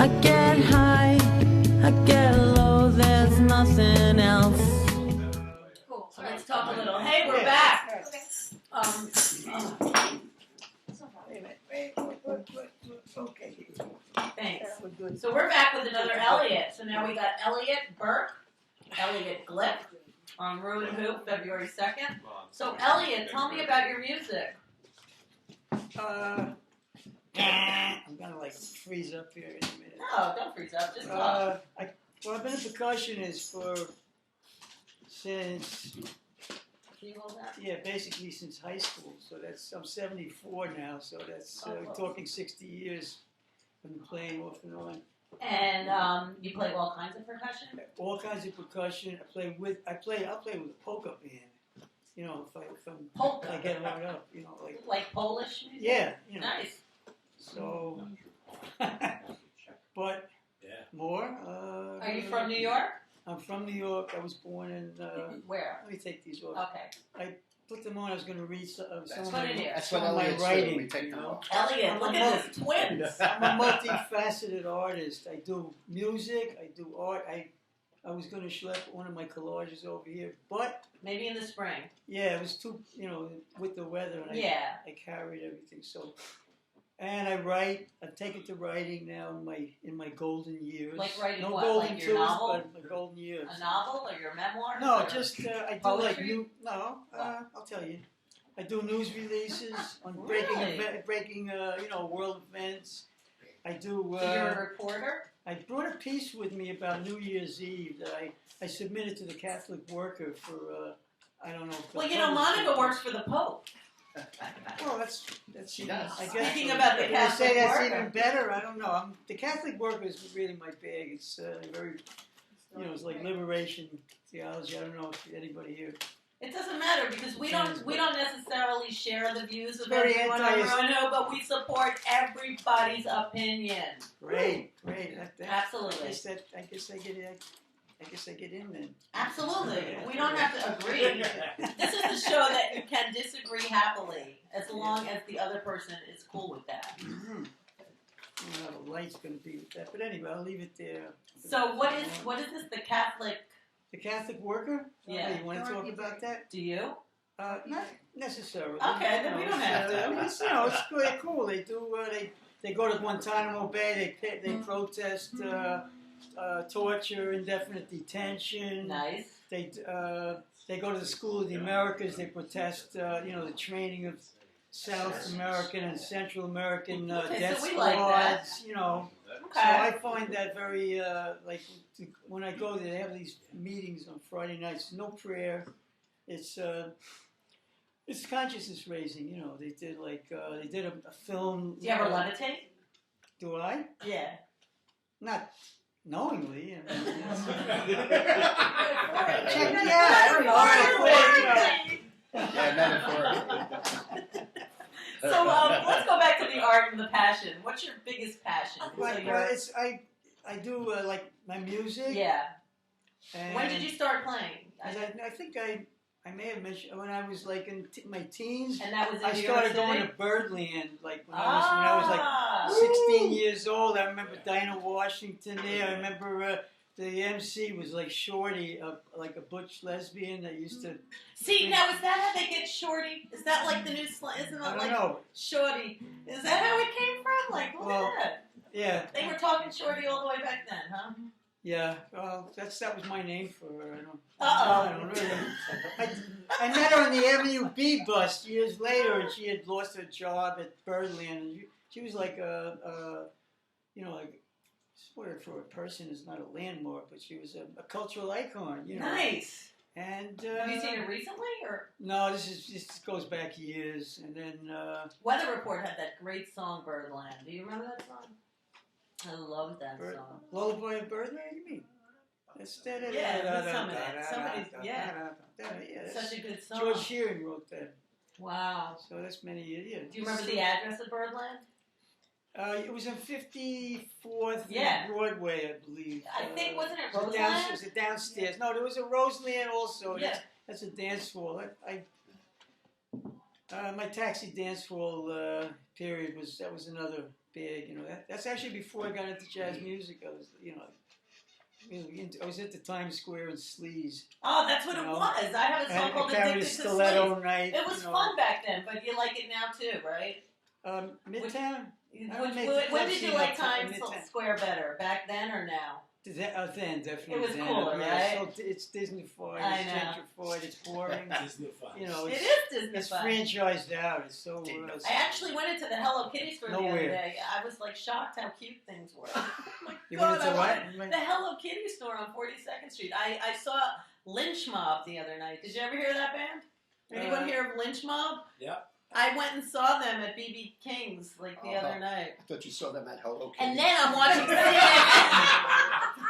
I get high, I get low, there's nothing else. Cool. So let's talk a little. Hey, we're back. Okay. Thanks. So we're back with another eLLioT. So now we got eLLioT Berke, eLLioT Glick on ReW WhO February 2nd. So eLLioT, tell me about your music. I'm gonna like freeze up here in a minute. No, don't freeze up. Just talk. I've been a percussionist since Can you hold that? basically since high school. So I'm 74 now. So that's talking 60 years. I've been playing off and on. And you play all kinds of percussion? All kinds of percussion. I'll play with a polka band. You know, if Polka. I get loud up. You know, Like Polish music? yeah. You know. Nice. So, but more. Are you from New York? I'm from New York. I was born in. Where? Let me take these off. Okay. I put them on. I was going to read some of Put it here. That's some what of my eLLioT writing. We take them off. eLLioT, look at this, twins. I'm a multifaceted artist. I do music. I do art. I was going to schlep one of my collages over here, but Maybe in the spring. yeah, it was too, with the weather, and I carried everything. So, and I write. I've taken to writing now in my golden years. Like writing no what? golden Like your tools, novel? but my golden years. A novel or your memoirs? No, or? just I do Poetry? I'll tell you. I do news releases on Really? breaking world events. I do. So you're a reporter? I brought a piece with me about New Year's Eve that I submitted to the Catholic Worker for I don't know. Well, Monica works for the Pope. Well, that's She does. I guess. Speaking about the They Catholic say that's Worker. even better. I don't know. The Catholic Worker is really my bag. It's very, it's like liberation theology. I don't know if anybody here. It doesn't matter because we don't necessarily share the views of Very everyone on anti- ReW, but we support everybody's opinion. Great. Absolutely. I guess I get in then. Absolutely. We don't have to agree. This is the show that you can disagree happily as long as the other person is cool with that. Mm-hmm. I don't know how the light's going to be with that, but anyway, I'll leave it there. So what is this? The Catholic? The Catholic Worker? Yeah. Oh, you want to talk about that? Do you? Not necessarily. Okay, then we don't have to. It's, it's really cool. They do. They go to Guantanamo Bay. They protest torture, indefinite detention. Nice. They go to the School of the Americas. They protest. The training of South American and Central American death so we squads. like that. So I find that very when I go there, they have these meetings on Friday nights. No prayer. It's consciousness raising. They did they did a film. Do you ever levitate? Do I? Yeah. Not knowingly. Check me out. Yeah, metaphorically. So let's go back to the art and the passion. What's your biggest passion? I do like my music. Yeah. And When did you start playing? I think I may have mentioned when I was like in my teens. And that was in I New started York going City? to Birdland like when I was like 16 years old. I remember Dinah Washington there. I remember the MC was like Shorty, like a butch lesbian that used to. See, now is that how they get Shorty? Is that like the new slang? Isn't I it don't like know. Shorty? Is that how it came from? Like, look at that. Yeah. They were talking Shorty all the way back then, huh? Yeah. Well, that was my name for her. Uh-oh. I don't know. I met her on the Avenue B bus years later, and she had lost her job at Birdland. And she was like like. Word for a person is not a landmark, but she was a cultural icon. Nice. And have you seen it recently, or no? This goes back years, and then Weather Report had that great song "Birdland." Do you remember that song? I loved that song. Lullaby of Birdland. You mean? Yeah, some of it. Such a good song. George Shearing wrote that. Wow. So that's many years. Yeah. Do you remember the address of Birdland? It was in 54th Yeah. Broadway, I believe. I think, wasn't it Roseland? It was downstairs. No, there was a Roseland also. Yeah. That's a dance hall. My taxi dance hall period was another big. You know, that's actually before I got into jazz music. I was, I was into Times Square and sleaze. Oh, that's what it was. I have a song called carried a Addicted to stiletto Sleep. knife. It was fun back then, but you like it now too, right? Midtown. When did you like Times Square better? Back then or now? Then definitely. It was then. cooler, Yeah, right? So it's Disney-fied, I it's know. gentrified, it's boring. Disney-fied. You know, It it's, is it's Disney. franchised out. It's so. I actually went into the Hello Kitty store the other Nowhere. day. I was like shocked how cute things were. Oh my You God, went into I what? wanted- The Hello Kitty store on 42nd Street. I saw Lynch Mob the other night. Did you ever hear that band? Anyone hear of Lynch Mob? Yeah. I went and saw them at BB King's like the other night. I thought you saw them at Hello Kitty. And then I'm watching CNN.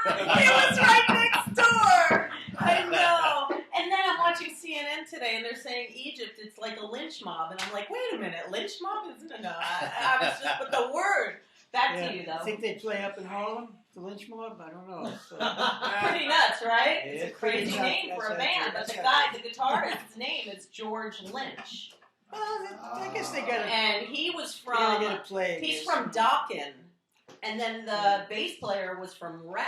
It was right next door. I know. And then I'm watching CNN today, and they're saying Egypt, it's like a lynch mob. And I'm like, wait a minute, lynch mob? No. I was just, but the word. Back to you, I though. think they play up in Harlem, the Lynch Mob. I don't know. So. Pretty nuts, right? Yeah, It's a it's crazy pretty name nuts. for a That's band, but that's the right. guy, the guitarist's name is George Lynch. Well, I guess they got to. And he was They gotta from, get a play. he's from Dokken, and then the bass player was from Rat.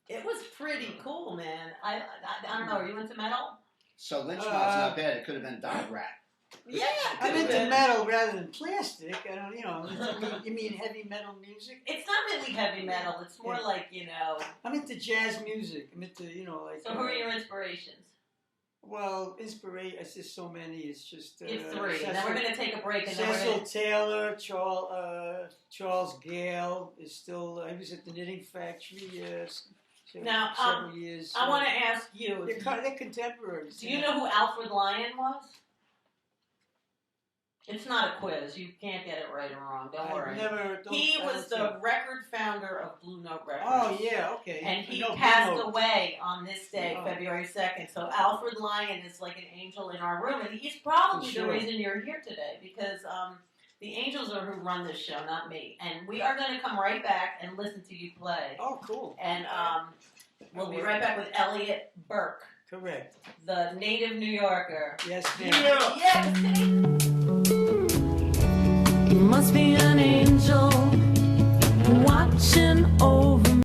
It was pretty cool, man. I don't know, are you into metal? So Lynch Mob's not bad. It could have been Dot Rat. Yeah, I'm could've into been. metal rather than plastic. I don't, you mean heavy metal music? It's not really heavy metal, it's more Yeah. like, I'm into jazz music. I'm into, like. So who are your inspirations? Well, inspiration. It's just so many. It's just. Give three, and then we're going to take a break, and then we're Cecil going to... Taylor, Charles Gale is still. He was at the Knitting Factory. Now, several years. I want to ask you, They're contemporaries. do you know who Alfred Lyon was? It's not a quiz. You can't get it right or wrong. Don't worry. He was the record founder of Blue Note Records. Oh, yeah, okay. And he I know passed Blue Note. away on this day, Oh. February 2nd. So Alfred Lyon is like an angel in our room. And he's probably For sure. the reason you're here today. Because the angels are who run this show, not me. And we are going to come right back and listen to you play. Oh, cool. And we'll be right back with eLLioT Berke, Correct. the native New Yorker. Yes, ma'am. Yes! You must be an angel watching